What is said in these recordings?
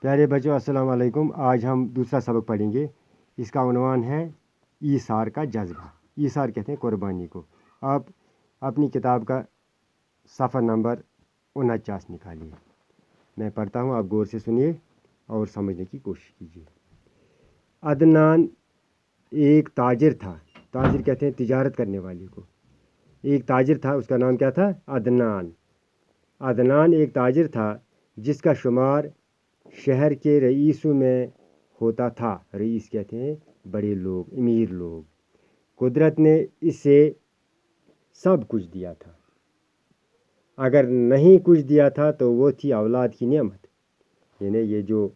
प्यारे बच्चों अस्सलाम वालेकुम। आज हम दूसरा सबक पढ़ेंगे। इसका उन्वान है ईसार का जज्बा। ईसार कहते हैं कुर्बानी को। आप अपनी किताब का सफ़ा नंबर 49 निकालिए। मैं पढ़ता हूँ, आप गौर से सुनिए और समझने की कोशिश कीजिए। अदनान एक ताजिर था। ताजिर कहते हैं तिजारत करने वाले को। एक ताजिर था, उसका नाम क्या था? अदनान। अदनान एक ताजिर था जिसका शुमार शहर के रईसों में होता था। रईस कहते हैं बड़े लोग, अमीर लोग। कुदरत ने इसे सब कुछ दिया था। अगर नहीं कुछ दिया था तो वो थी औलाद की नेमत। यानी ये जो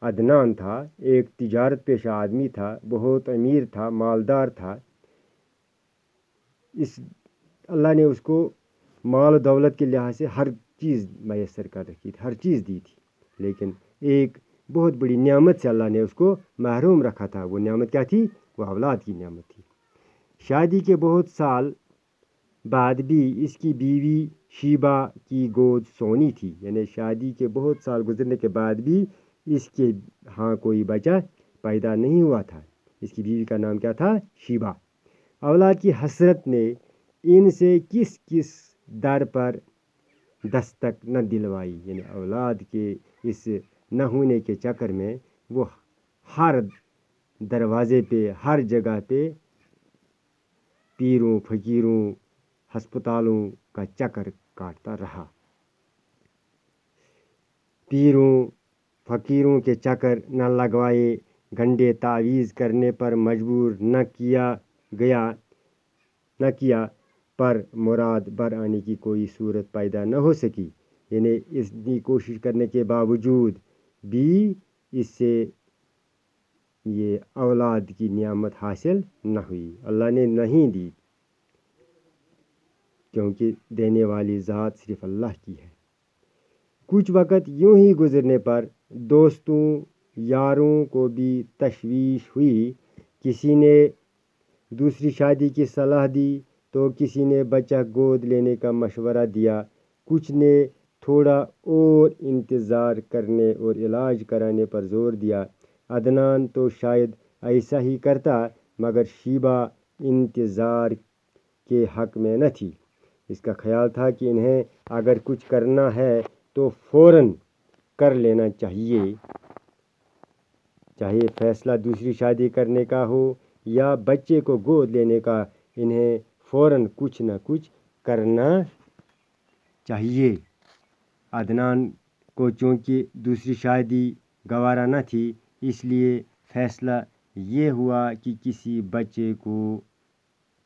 अदनान था एक तिजारत पेशा आदमी था, बहुत अमीर था, मालदार था। इस अल्लाह ने उसको माल दौलत के लिहाज से हर चीज़ मैसर कर रखी थी, हर चीज़ दी थी, लेकिन एक बहुत बड़ी नेमत से अल्लाह ने उसको महरूम रखा था। वो नेमत क्या थी? वो औलाद की नेमत थी। शादी के बहुत साल बाद भी इसकी बीवी शीबा की गोद सोनी थी। यानी शादी के बहुत साल गुजरने के बाद भी इसके हाँ कोई बच्चा पैदा नहीं हुआ था। इसकी बीवी का नाम क्या था? शीबा। औलाद की हसरत ने इनसे किस किस दर पर दस्तक न दिलवाई। यानी औलाद के इस न होने के चक्कर में वो हर दरवाज़े पे, हर जगह पे पीरों फकीरों हस्पतालों का चक्कर काटता रहा। पीरों फकीरों के चक्कर न लगवाए, गंडे तावीज़ करने पर मजबूर न किया पर मुराद बर आने की कोई सूरत पैदा न हो सकी। यानी इतनी कोशिश करने के बावजूद भी इससे ये औलाद की नियामत हासिल न हुई। अल्लाह ने नहीं दी, क्योंकि देने वाली ज़ात सिर्फ अल्लाह की है। कुछ वक़्त यूं ही गुजरने पर दोस्तों यारों को भी तशवीश हुई। किसी ने दूसरी शादी की सलाह दी तो किसी ने बच्चा गोद लेने का मशवरा दिया। कुछ ने थोड़ा और इंतज़ार करने और इलाज कराने पर जोर दिया। अदनान तो शायद ऐसा ही करता, मगर शीबा इंतज़ार के हक़ में न थी। इसका ख्याल था कि इन्हें अगर कुछ करना है तो फ़ौरन कर लेना चाहिए, चाहे फैसला दूसरी शादी करने का हो या बच्चे को गोद लेने का। इन्हें फ़ौरन कुछ न कुछ करना चाहिए। अदनान को चूँकि दूसरी शादी गवारा न थी, इसलिए फ़ैसला ये हुआ कि किसी बच्चे को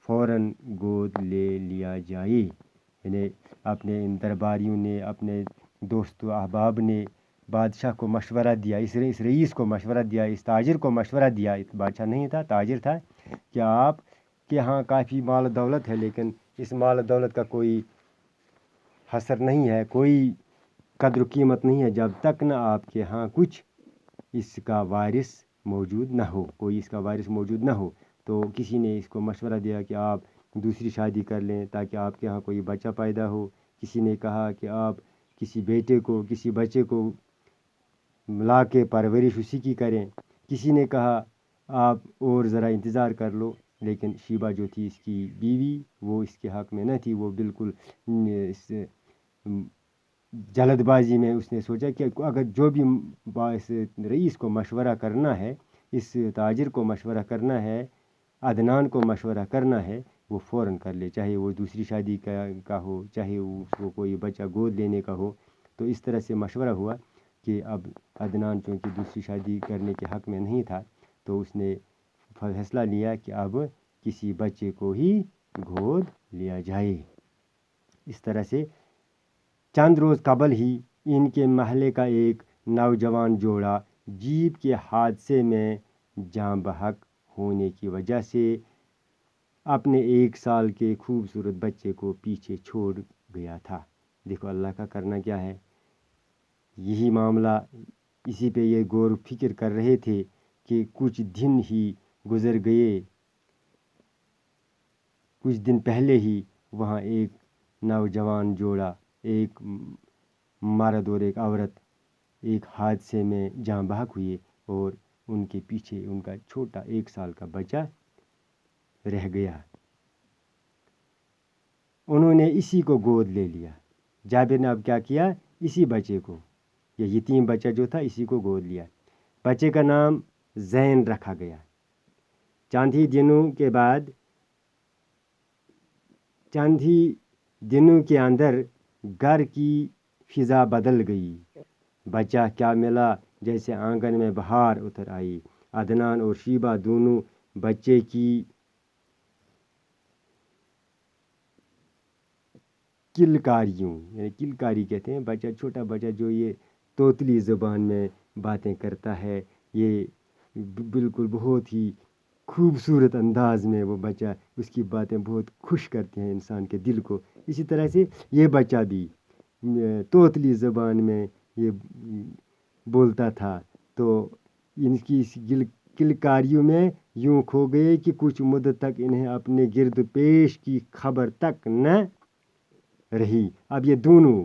फ़ौरन गोद ले लिया जाए। यानी अपने इन दरबारियों ने, अपने दोस्तों अहबाब ने बादशाह को मशवरा दिया, इस रईस को मशवरा दिया, इस ताजिर को मशवरा दिया। बादशाह नहीं था, ताजिर था। कि आप के यहाँ काफ़ी माल दौलत है, लेकिन इस माल दौलत का कोई हसर नहीं है, कोई कद्र कीमत नहीं है जब तक न आपके यहाँ कुछ इसका वारिस मौजूद न हो, कोई इसका वारिस मौजूद न हो। तो किसी ने इसको मशवरा दिया कि आप दूसरी शादी कर लें ताकि आपके यहाँ कोई बच्चा पैदा हो। किसी ने कहा कि आप किसी बेटे को, किसी बच्चे को ला के परवरिश उसी की करें। किसी ने कहा आप और ज़रा इंतज़ार कर लो। लेकिन शीबा जो थी इसकी बीवी, वो इसके हक़ में न थी। वो बिल्कुल इस जल्दबाजी में उसने सोचा कि अगर जो भी इस रईस को मशवरा करना है, इस ताजिर को मशवरा करना है, अदनान को मशवरा करना है, वो फ़ौरन कर ले, चाहे वो दूसरी शादी का हो, चाहे उसको कोई बच्चा गोद लेने का हो। तो इस तरह से मशवरा हुआ कि अब अदनान चूँकि दूसरी शादी करने के हक़ में नहीं था, तो उसने फैसला लिया कि अब किसी बच्चे को ही गोद लिया जाए। इस तरह से चंद रोज़ कबल ही इनके महल्ले का एक नौजवान जोड़ा जीप के हादसे में जाँ बहक होने की वजह से अपने 1 साल के खूबसूरत बच्चे को पीछे छोड़ गया था। देखो अल्लाह का करना क्या है। यही मामला, इसी पे ये गौर फिक्र कर रहे थे कि कुछ दिन ही गुज़र गए। कुछ दिन पहले ही वहाँ एक नौजवान जोड़ा, एक मर्द और एक औरत, ایک حادثے میں جاں بحق ہوئے اور ان کے پیچھے ان کا چھوٹا 1 سال کا بچہ رہ گیا۔ انہوں نے اسی کو گود لے لیا۔ جابر نے اب کیا کیا، اسی بچے کو، یہ یتیم بچہ جو تھا اسی کو گود لیا۔ بچے کا نام زین رکھا گیا۔ چند ہی دنوں کے اندر گھر کی فضا بدل گئی۔ بچہ کیا ملا جیسے آنگن میں بہار اتر آئی۔ عدنان اور شیبہ دونوں بچے کی کلکاریوں، یعنی کلکاری کہتے ہیں بچہ، چھوٹا بچہ جو یہ توتلی زبان میں باتیں کرتا ہے، یہ بالکل بہت ہی خوبصورت انداز میں وہ بچہ، اس کی باتیں بہت خوش کرتی ہیں انسان کے دل کو۔ اسی طرح سے یہ بچہ بھی توتلی زبان میں یہ بولتا تھا، تو ان کی اس کلکاریوں میں یوں کھو گئے کہ کچھ مدت تک انہیں اپنے گرد پیش کی خبر تک نہ رہی۔ اب یہ دونوں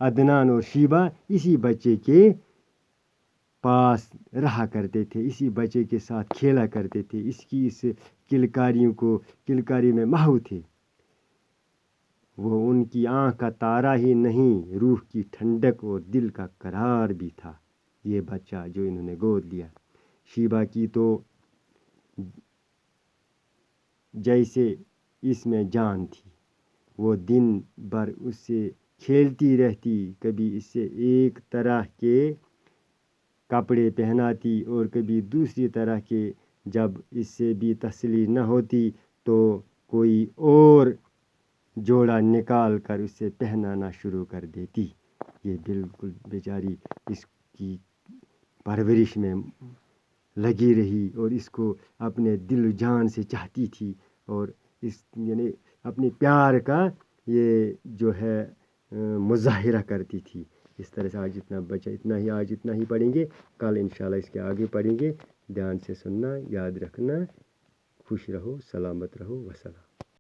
عدنان اور شیبہ اسی بچے کے پاس رہا کرتے تھے، اسی بچے کے ساتھ کھیلا کرتے تھے، اس کلکاری میں محو تھے۔ وہ ان کی آنکھ کا تارا ہی نہیں، روح کی ٹھنڈک اور دل کا قرار بھی تھا یہ بچہ جو انہوں نے گود لیا۔ شیبہ کی تو جیسے اس میں جان تھی، وہ دن بھر اس سے کھیلتی رہتی، کبھی اس سے ایک طرح کے کپڑے پہناتی اور کبھی دوسری طرح کے۔ جب اس سے بھی تسلی نہ ہوتی تو کوئی اور جوڑا نکال کر اسے پہنانا شروع کر دیتی۔ یہ بالکل بیچاری اس کی پرورش میں لگی رہی اور اس کو اپنے دل و جان سے چاہتی تھی، اور اس یعنی اپنے پیار کا یہ جو ہے مظاہرہ کرتی تھی۔ اس طرح سے آج اتنا ہی پڑھیں گے، کل انشاءاللہ اس کے آگے پڑھیں گے۔ دھیان سے سننا، یاد رکھنا، خوش رہو، سلامت رہو، وسلام۔